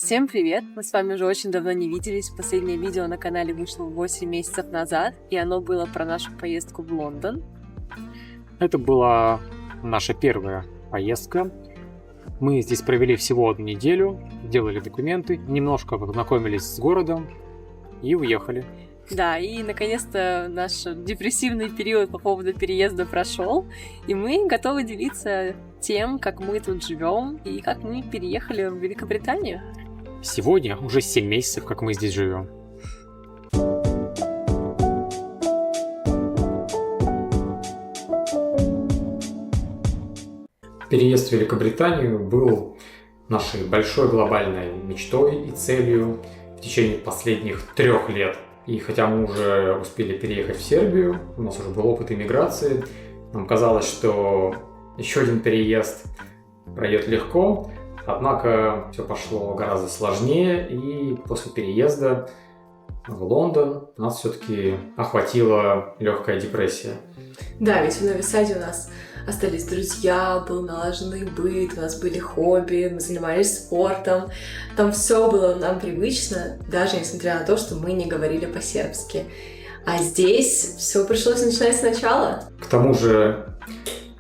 Всем привет! Мы с вами уже очень давно не виделись. Последнее видео на канале вышло 8 месяцев назад, и оно было про нашу поездку в Лондон. Это была наша первая поездка. Мы здесь провели всего 1 неделю, делали документы, немножко познакомились с городом и уехали. Да, и наконец-то наш депрессивный период по поводу переезда прошел, и мы готовы делиться тем, как мы тут живем и как мы переехали в Великобританию. Сегодня уже 7 месяцев, как мы здесь живем. Переезд в Великобританию был нашей большой глобальной мечтой и целью в течение последних 3 лет. И хотя мы уже успели переехать в Сербию, у нас уже был опыт иммиграции, нам казалось, что еще один переезд пройдет легко, однако все пошло гораздо сложнее, и после переезда в Лондон нас все-таки охватила легкая депрессия. Да, ведь в Нови-Саде у нас остались друзья, был налаженный быт, у нас были хобби, мы занимались спортом. Там все было нам привычно, даже несмотря на то, что мы не говорили по-сербски. А здесь все пришлось начинать сначала. К тому же,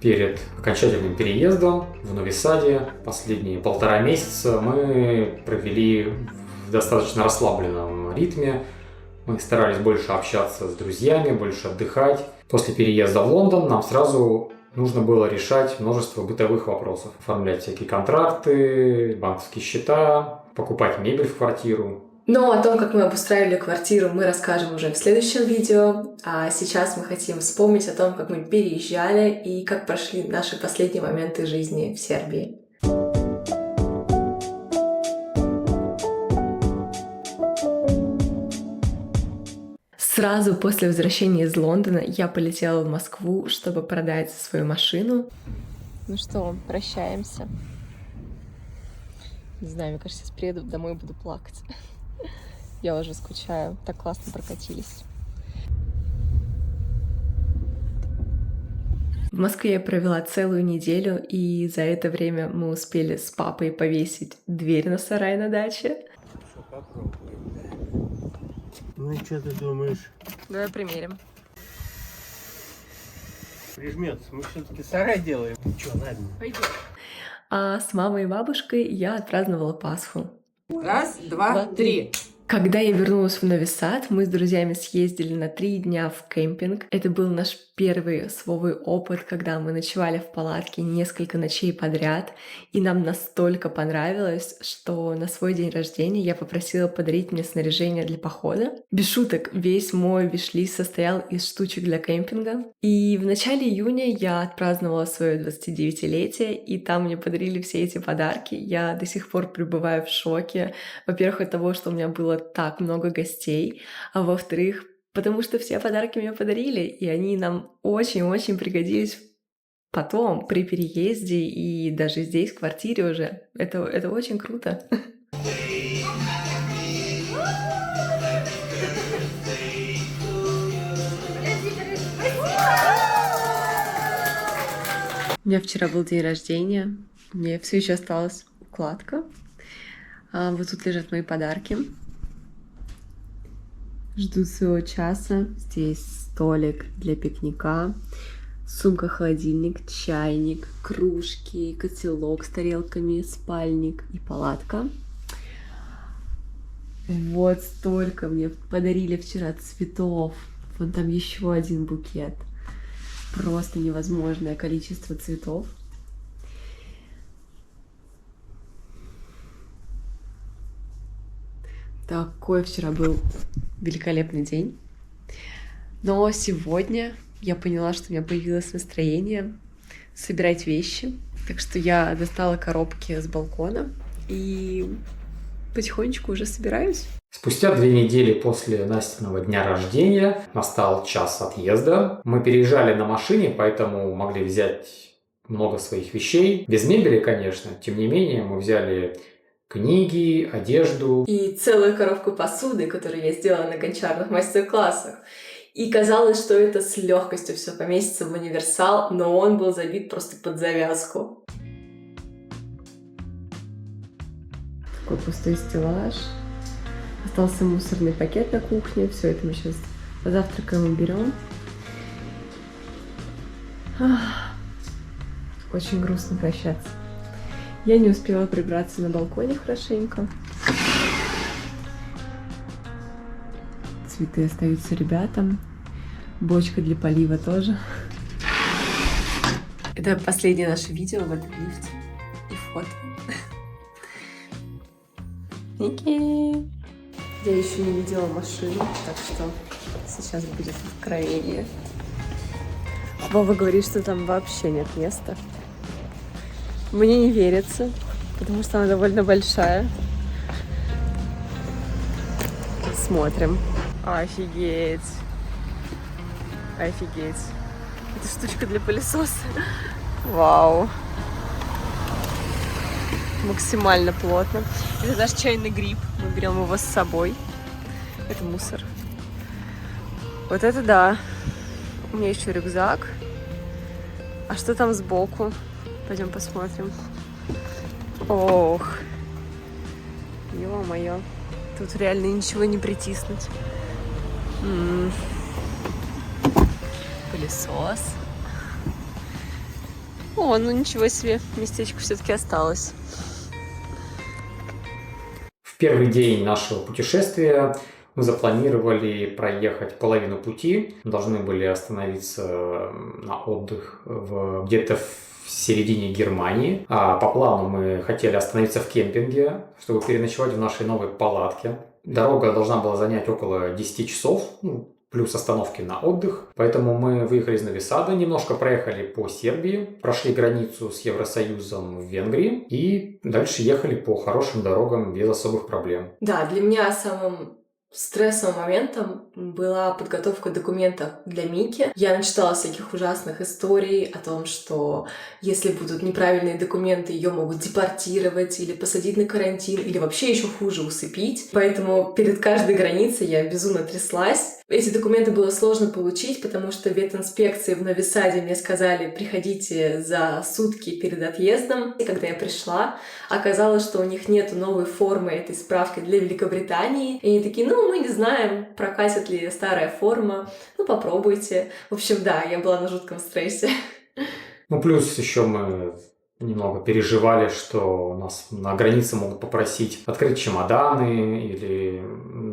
перед окончательным переездом в Нови-Саде последние 1,5 месяца мы провели в достаточно расслабленном ритме. Мы старались больше общаться с друзьями, больше отдыхать. После переезда в Лондон нам сразу нужно было решать множество бытовых вопросов. Оформлять всякие контракты, банковские счета, покупать мебель в квартиру. Но о том, как мы обустраивали квартиру, мы расскажем уже в следующем видео. А сейчас мы хотим вспомнить о том, как мы переезжали и как прошли наши последние моменты жизни в Сербии. Сразу после возвращения из Лондона я полетела в Москву, чтобы продать свою машину. Ну что, прощаемся. Не знаю, мне кажется, сейчас приеду домой и буду плакать. Я уже скучаю. Так классно прокатились. В Москве я провела целую неделю, и за это время мы успели с папой повесить дверь на сарай на даче. Ну и что ты думаешь? Давай примерим. Прижмется. Мы все-таки сарай делаем. Что, ладно? Пойдем. А с мамой и бабушкой я отпраздновала Пасху. 1, 2, 3. Когда я вернулась в Нови-Сад, мы с друзьями съездили на 3 дня в кемпинг. Это был наш первый свой опыт, когда мы ночевали в палатке несколько ночей подряд. И нам настолько понравилось, что на свой день рождения я попросила подарить мне снаряжение для похода. Без шуток, весь мой виш-лист состоял из штучек для кемпинга. И в начале июня я отпраздновала свое 29-летие, и там мне подарили все эти подарки. Я до сих пор пребываю в шоке. Во-первых, от того, что у меня было так много гостей, а во-вторых, потому что все подарки мне подарили, и они нам очень-очень пригодились потом, при переезде и даже здесь, в квартире уже. Это очень круто. У меня вчера был день рождения, у меня все еще осталась укладка. Вот тут лежат мои подарки. Жду своего часа. Здесь столик для пикника, сумка-холодильник, чайник, кружки, котелок с тарелками, спальник и палатка. Вот столько мне подарили вчера цветов. Вон там еще один букет. Просто невозможное количество цветов. Такой вчера был великолепный день. Но сегодня я поняла, что у меня появилось настроение собирать вещи. Так что я достала коробки с балкона и потихонечку уже собираюсь. Спустя 2 недели после Настиного дня рождения настал час отъезда. Мы переезжали на машине, поэтому могли взять много своих вещей. Без мебели, конечно. Тем не менее, мы взяли книги, одежду. И целую коробку посуды, которую я сделала на гончарных мастер-классах. И казалось, что это с легкостью все поместится в универсал, но он был забит просто под завязку. Такой пустой стеллаж. Остался мусорный пакет на кухне. Все это мы сейчас позавтракаем и берем. Очень грустно прощаться. Я не успела прибраться на балконе хорошенько. Цветы остаются ребятам. Бочка для полива тоже. Это последнее наше видео в этом лифте. И фото. Ники! Я еще не видела машину, так что сейчас будет откровение. Вова говорит, что там вообще нет места. Мне не верится, потому что она довольно большая. Смотрим. Офигеть. Офигеть. Это штучка для пылесоса. Вау. Максимально плотно. Это наш чайный гриб. Мы берем его с собой. Это мусор. Вот это да. У меня еще рюкзак. А что там сбоку? Пойдем посмотрим. Ох. Ё-моё. Тут реально ничего не притиснуть. Пылесос. О, ну ничего себе. Местечко все-таки осталось. В первый день нашего путешествия мы запланировали проехать половину пути. Мы должны были остановиться на отдых где-то в середине Германии. А по плану мы хотели остановиться в кемпинге, чтобы переночевать в нашей новой палатке. Дорога должна была занять около 10 часов, плюс остановки на отдых. Поэтому мы выехали из Нови Сада, немножко проехали по Сербии, прошли границу с Евросоюзом в Венгрии и дальше ехали по хорошим дорогам без особых проблем. Да, для меня самым стрессовым моментом была подготовка документов для Мики. Я начитала всяких ужасных историй о том, что если будут неправильные документы, ее могут депортировать или посадить на карантин, или вообще еще хуже усыпить. Поэтому перед каждой границей я безумно тряслась. Эти документы было сложно получить, потому что в ветинспекции в Нови Саде мне сказали: приходите за сутки перед отъездом. И когда я пришла, оказалось, что у них нет новой формы этой справки для Великобритании. И они такие: мы не знаем, прокатит ли старая форма, попробуйте. В общем, да, я была на жутком стрессе. Плюс еще мы немного переживали, что нас на границе могут попросить открыть чемоданы или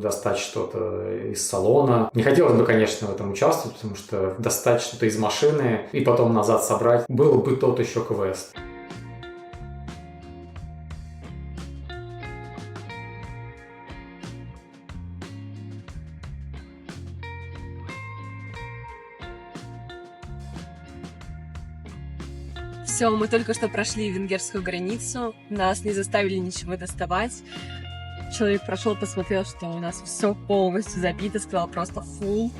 достать что-то из салона. Не хотелось бы, конечно, в этом участвовать, потому что достать что-то из машины и потом назад собрать был бы тот еще квест. Все, мы только что прошли венгерскую границу, нас не заставили ничего доставать. Человек прошел, посмотрел, что у нас все полностью забито, сказал просто фул.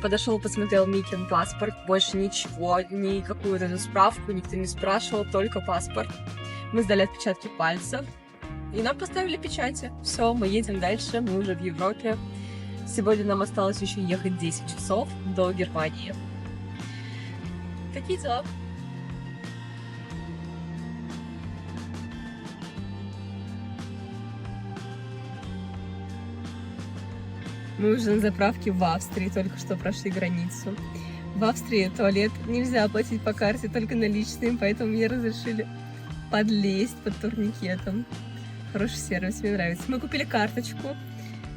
Подошел, посмотрел Микин паспорт, больше ничего, никакую даже справку никто не спрашивал, только паспорт. Мы сдали отпечатки пальцев, и нам поставили печати. Все, мы едем дальше, мы уже в Европе. Сегодня нам осталось еще ехать 10 часов до Германии. Такие дела. Мы уже на заправке в Австрии, только что прошли границу. В Австрии туалет нельзя оплатить по карте, только наличными, поэтому мне разрешили подлезть под турникетом. Хороший сервис, мне нравится. Мы купили карточку,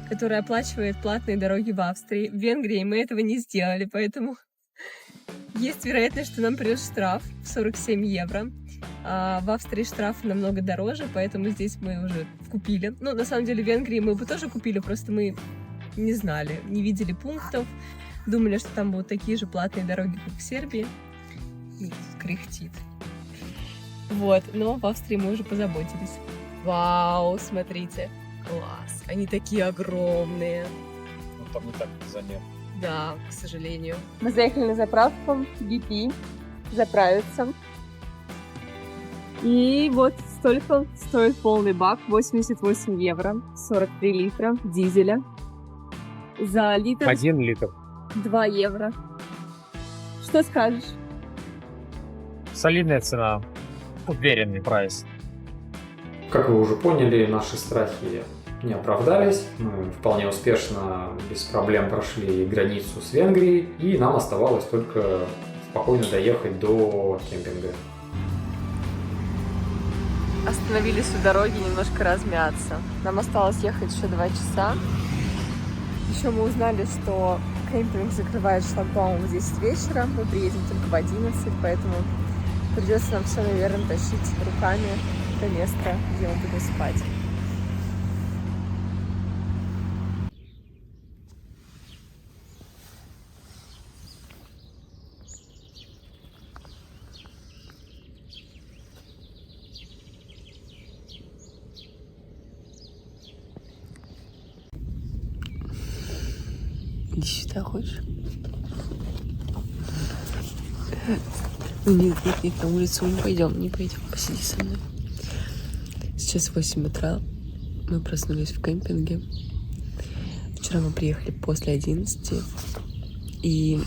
которая оплачивает платные дороги в Австрии. В Венгрии мы этого не сделали, поэтому есть вероятность, что нам придет штраф в 47 евро. А в Австрии штрафы намного дороже, поэтому здесь мы уже купили. На самом деле, в Венгрии мы бы тоже купили, просто мы не знали, не видели пунктов, думали, что там будут такие же платные дороги, как в Сербии. Кряхтит. Но в Австрии мы уже позаботились. Вау, смотрите. Класс. Они такие огромные. Там не так заметно. Да, к сожалению. Мы заехали на заправку BP заправиться. И вот столько стоит полный бак. 88 евро, 43 литра дизеля. За литр... 1 литр. 2 евро. Что скажешь? Солидная цена. Уверенный прайс. Как вы уже поняли, наши страхи не оправдались. Мы вполне успешно, без проблем прошли границу с Венгрией, и нам оставалось только спокойно доехать до кемпинга. Остановились у дороги немножко размяться. Нам осталось ехать еще 2 часа. Еще мы узнали, что кемпинг закрывает шлагбаум в 10 вечера. Мы приедем только в 11, поэтому придется нам все, наверное, тащить руками до места, где мы будем спать. Иди сюда, хочешь? Нет, на улицу мы не пойдем, посиди со мной. Сейчас 8 утра, мы проснулись в кемпинге. Вчера мы приехали после 11, и...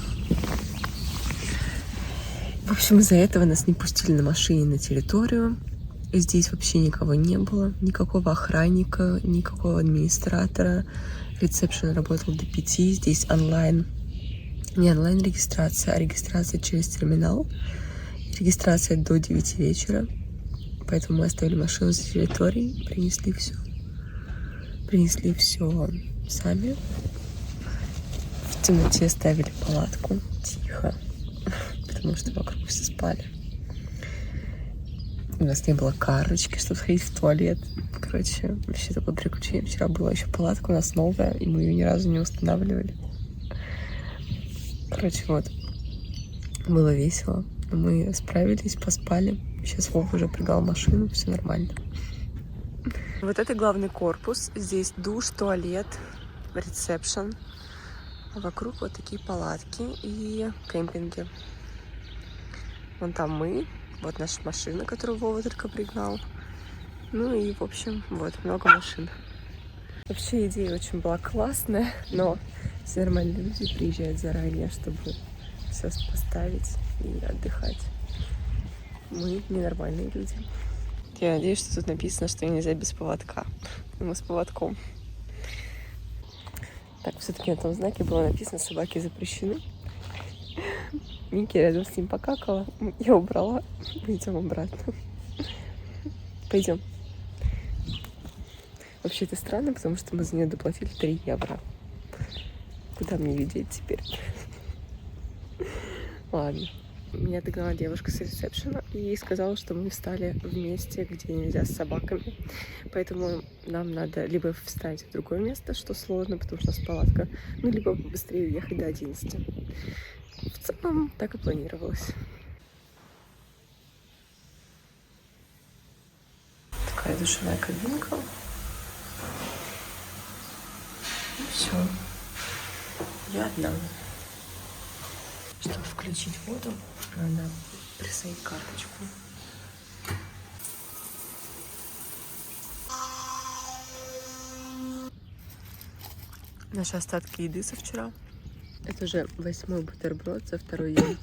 В общем, из-за этого нас не пустили на машине на территорию. Здесь вообще никого не было, никакого охранника, никакого администратора. Ресепшн работал до 5, здесь онлайн, не онлайн регистрация, а регистрация через терминал. Регистрация до 9 вечера. Поэтому мы оставили машину за территорией, принесли все сами. В темноте ставили палатку, тихо, потому что вокруг все спали. У нас не было карточки, чтобы сходить в туалет. Короче, вообще такое приключение. Вчера была еще палатка у нас новая, и мы ее ни разу не устанавливали. Короче, вот. Было весело. Мы справились, поспали. Сейчас Вова уже прыгал в машину, все нормально. Вот это главный корпус. Здесь душ, туалет, ресепшн. А вокруг вот такие палатки и кемпинги. Вон там мы. Вот наша машина, которую Вова только пригнал. Ну и, в общем, вот, много машин. Вообще идея очень была классная, но все нормальные люди приезжают заранее, чтобы все поставить и отдыхать. Мы ненормальные люди. Я надеюсь, что тут написано, что нельзя без поводка. И мы с поводком. Так, все-таки на том знаке было написано «Собаки запрещены». Микки рядом с ним покакала. Я убрала. Мы идем обратно. Пойдем. Вообще это странно, потому что мы за нее доплатили 3 евро. Куда мне видеть теперь? Ладно. Меня догнала девушка с ресепшена и сказала, что мы встали в месте, где нельзя с собаками. Поэтому нам надо либо встать в другое место, что сложно, потому что у нас палатка, ну, либо быстрее уехать до 11. В целом, так и планировалось. Такая душевая кабинка. И все. Я одна. Чтобы включить воду, надо присоединить карточку. Наши остатки еды со вчера. Это уже 8-й бутерброд за 2-й день.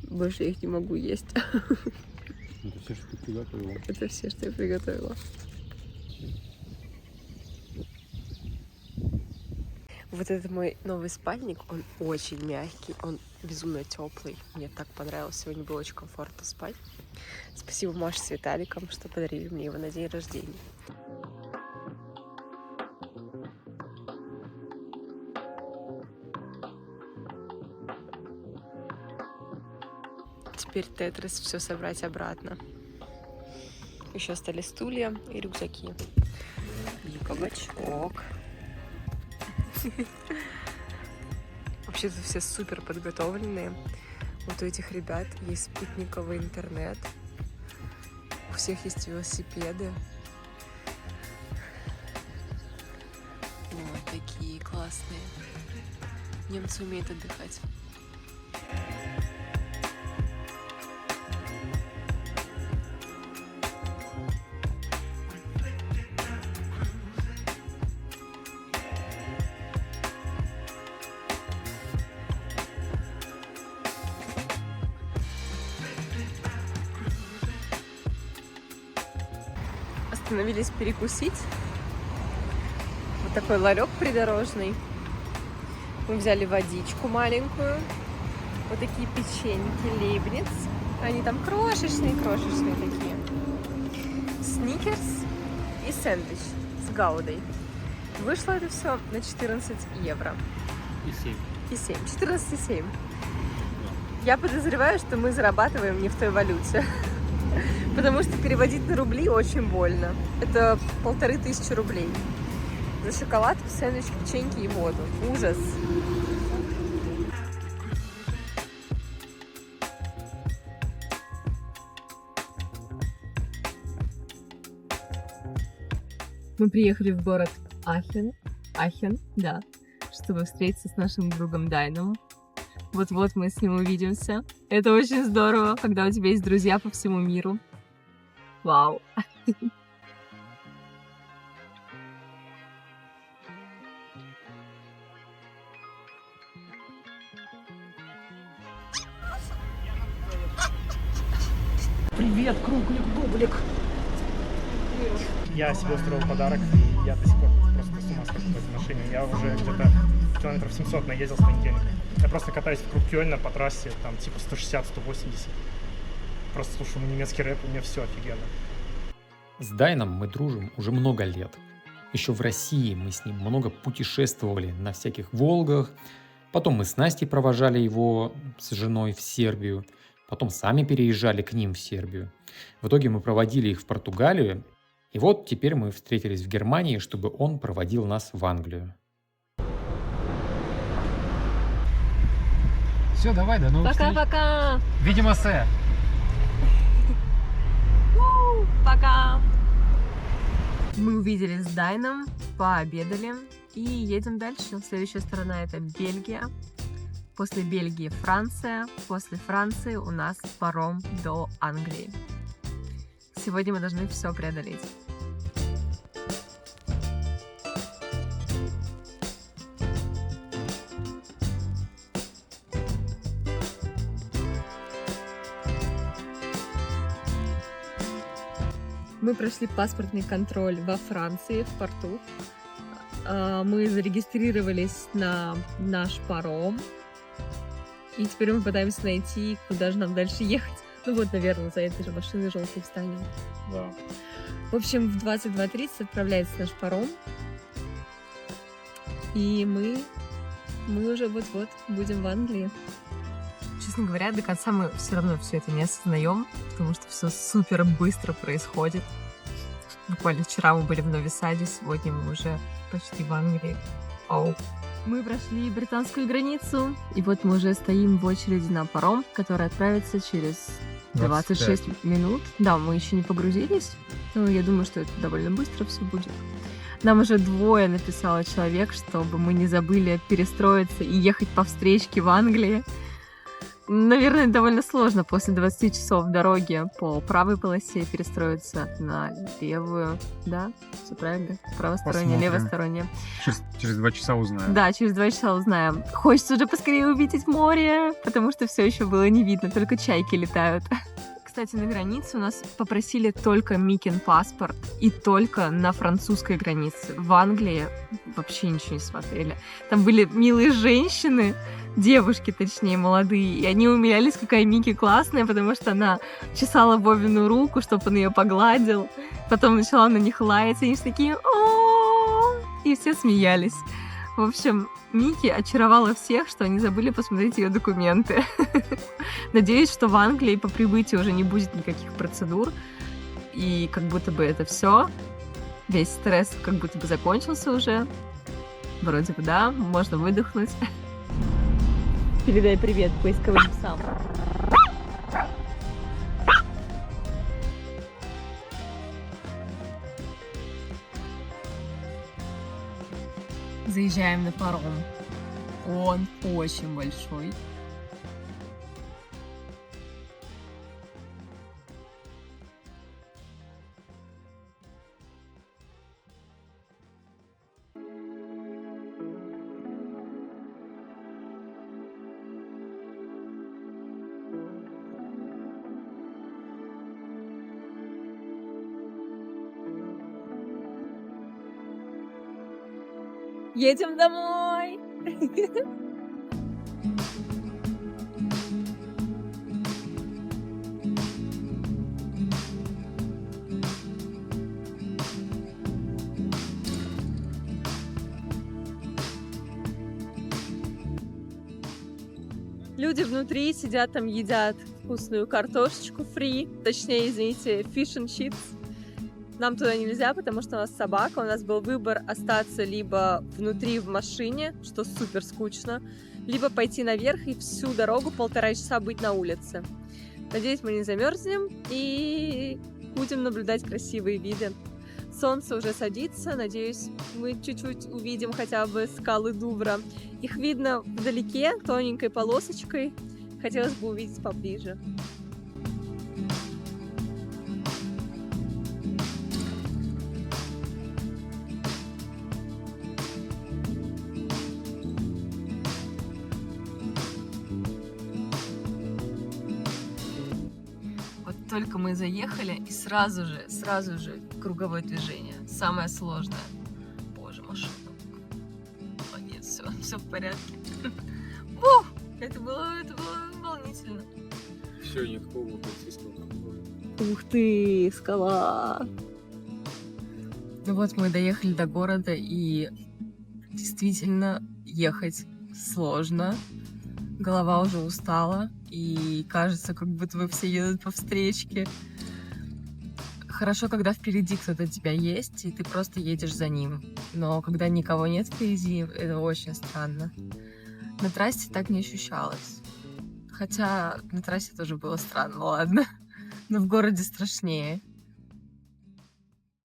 Больше я их не могу есть. Это все, что ты приготовила. Это все, что я приготовила. Вот это мой новый спальник, он очень мягкий, он безумно теплый. Мне так понравилось, сегодня было очень комфортно спать. Спасибо Маше с Виталиком, что подарили мне его на день рождения. Теперь Тетрис все собрать обратно. Еще остались стулья и рюкзаки. И кабачок. Вообще-то все супер подготовленные. Вот у этих ребят есть спутниковый интернет. У всех есть велосипеды. Вот такие классные. Немцы умеют отдыхать. остановились перекусить. Вот такой ларек придорожный. Мы взяли водичку маленькую. Вот такие печеньки Лейбниц. Они там крошечные-крошечные такие. Сникерс и сэндвич с гаудой. Вышло это все на 14 евро. И 7. 14,7. Я подозреваю, что мы зарабатываем не в той валюте. Потому что переводить на рубли очень больно. Это 1500 рублей. За шоколад, сэндвич, печеньки и воду. Ужас. Мы приехали в город Ахен, да, чтобы встретиться с нашим другом Дайном. Вот-вот мы с ним увидимся. Это очень здорово, когда у тебя есть друзья по всему миру. Вау! Привет, круглик, бублик. Я себе устроил подарок, и я до сих пор просто с ума схожу в этой машине. Я уже где-то километров 700 наездил с понедельника. Я просто катаюсь вокруг Кёльна по трассе, там типа 160-180. Просто слушаю немецкий рэп, у меня все офигенно. С Дайном мы дружим уже много лет. Еще в России мы с ним много путешествовали на всяких Волгах. Потом мы с Настей провожали его с женой в Сербию. Потом сами переезжали к ним в Сербию. В итоге мы проводили их в Португалию. И вот теперь мы встретились в Германии, чтобы он проводил нас в Англию. Все, давай, до новых встреч. Пока-пока! Видимося. Пока! Мы увиделись с Дайном, пообедали и едем дальше. Следующая сторона — это Бельгия. После Бельгии Франция. После Франции у нас паром до Англии. Сегодня мы должны все преодолеть. Мы прошли паспортный контроль во Франции, в порту. Мы зарегистрировались на наш паром. И теперь мы пытаемся найти, куда же нам дальше ехать. Ну вот, наверное, за этой же машиной желтой встанем. Да. В общем, в 22:30 отправляется наш паром. И мы уже вот-вот будем в Англии. Честно говоря, до конца мы все равно все это не осознаем, потому что все супер быстро происходит. Буквально вчера мы были в Нови-Саде, сегодня мы уже почти в Англии. Оу. Мы прошли британскую границу, и вот мы уже стоим в очереди на паром, который отправится через 26 минут. Да, мы еще не погрузились, но я думаю, что это довольно быстро все будет. Нам уже двое написало человек, чтобы мы не забыли перестроиться и ехать по встречке в Англии. Наверное, довольно сложно после 20 часов дороги по правой полосе перестроиться на левую. Да, все правильно. Правосторонняя, левосторонняя. Через 2 часа узнаем. Да, через 2 часа узнаем. Хочется уже поскорее увидеть море, потому что все еще было не видно, только чайки летают. Кстати, на границе у нас попросили только Микин паспорт и только на французской границе. В Англии вообще ничего не смотрели. Там были милые женщины, девушки, точнее, молодые, и они умилялись, какая Мики классная, потому что она чесала Вовину руку, чтобы он ее погладил. Потом начала на них лаять, и они все такие «О-о-о!» и все смеялись. В общем, Мики очаровала всех, что они забыли посмотреть ее документы. Надеюсь, что в Англии по прибытии уже не будет никаких процедур, и как будто бы это все, весь стресс как будто бы закончился уже. Вроде бы да, можно выдохнуть. Передай привет поисковым псам. Заезжаем на паром. Он очень большой. Едем домой! Люди внутри сидят там, едят вкусную картошечку фри, точнее, извините, fish and chips. Нам туда нельзя, потому что у нас собака. У нас был выбор остаться либо внутри в машине, что супер скучно, либо пойти наверх и всю дорогу 1,5 часа быть на улице. Надеюсь, мы не замерзнем и будем наблюдать красивые виды. Солнце уже садится, надеюсь, мы чуть-чуть увидим хотя бы скалы Дувра. Их видно вдалеке, тоненькой полосочкой. Хотелось бы увидеть поближе. Вот только мы заехали, и сразу же круговое движение. Самое сложное. Боже, машина. Молодец, все в порядке. Ух, это было волнительно. Все, никакого полицейского контроля. Ух ты, скала. Ну вот мы доехали до города, и действительно ехать сложно. Голова уже устала, и кажется, как будто бы все едут по встречке. Хорошо, когда впереди кто-то тебя есть, и ты просто едешь за ним. Но когда никого нет впереди, это очень странно. На трассе так не ощущалось. Хотя на трассе тоже было странно, ладно. Но в городе страшнее.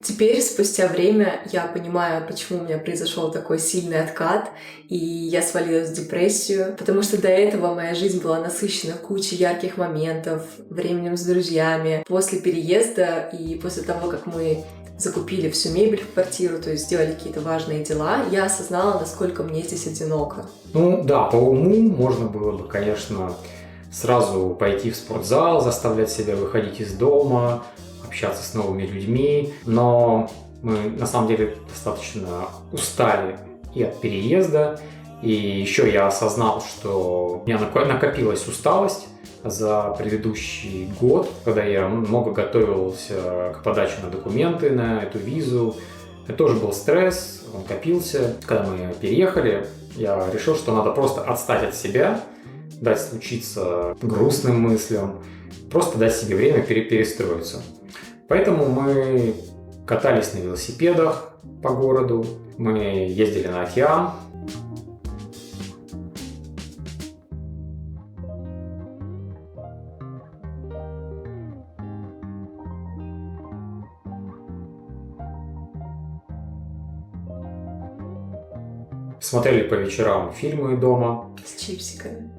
Теперь, спустя время, я понимаю, почему у меня произошел такой сильный откат, и я свалилась в депрессию, потому что до этого моя жизнь была насыщена кучей ярких моментов, временем с друзьями. После переезда и после того, как мы закупили всю мебель в квартиру, то есть сделали какие-то важные дела, я осознала, насколько мне здесь одиноко. Ну да, по уму можно было бы, конечно, сразу пойти в спортзал, заставлять себя выходить из дома, общаться с новыми людьми, но мы на самом деле достаточно устали и от переезда, и еще я осознал, что у меня накопилась усталость за предыдущий год, когда я много готовился к подаче на документы, на эту визу. Это тоже был стресс, он копился. Когда мы переехали, я решил, что надо просто отстать от себя, дать случиться грустным мыслям, просто дать себе время перестроиться. Поэтому мы катались на велосипедах по городу, мы ездили на океан. Смотрели по вечерам фильмы дома. С чипсиками.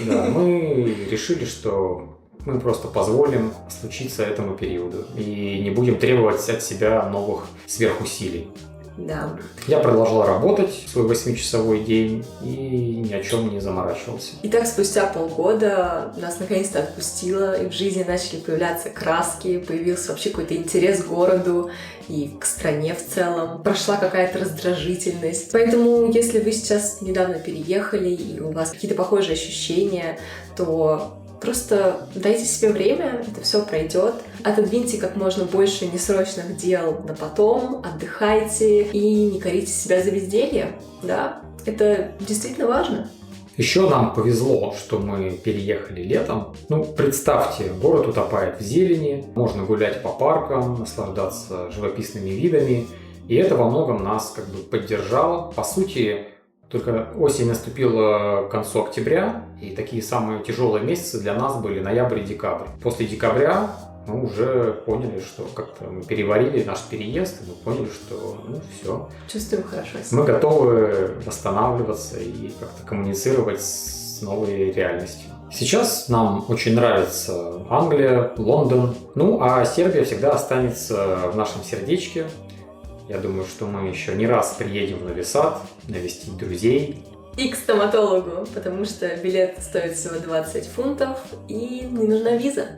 Да, мы решили, что мы просто позволим случиться этому периоду и не будем требовать от себя новых сверхусилий. Да. Я продолжал работать свой 8-часовой день и ни о чем не заморачивался. Итак, спустя полгода нас наконец-то отпустило, и в жизни начали появляться краски, появился вообще какой-то интерес к городу и к стране в целом. Прошла какая-то раздражительность. Поэтому, если вы сейчас недавно переехали и у вас какие-то похожие ощущения, то просто дайте себе время, это все пройдет. Отодвиньте как можно больше несрочных дел на потом, отдыхайте и не корите себя за безделье. Да, это действительно важно. Еще нам повезло, что мы переехали летом. Представьте, город утопает в зелени, можно гулять по паркам, наслаждаться живописными видами. И это во многом нас поддержало. По сути, только осень наступила к концу октября, и такие самые тяжелые месяцы для нас были ноябрь и декабрь. После декабря мы уже поняли, что как-то мы переварили наш переезд, и мы поняли, что все. Чувствуем хорошо. Мы готовы восстанавливаться и как-то коммуницировать с новой реальностью. Сейчас нам очень нравится Англия, Лондон, а Сербия всегда останется в нашем сердечке. Я думаю, что мы еще не раз приедем в Нови Сад, навестить друзей. И к стоматологу, потому что билет стоит всего 20 фунтов и не нужна виза.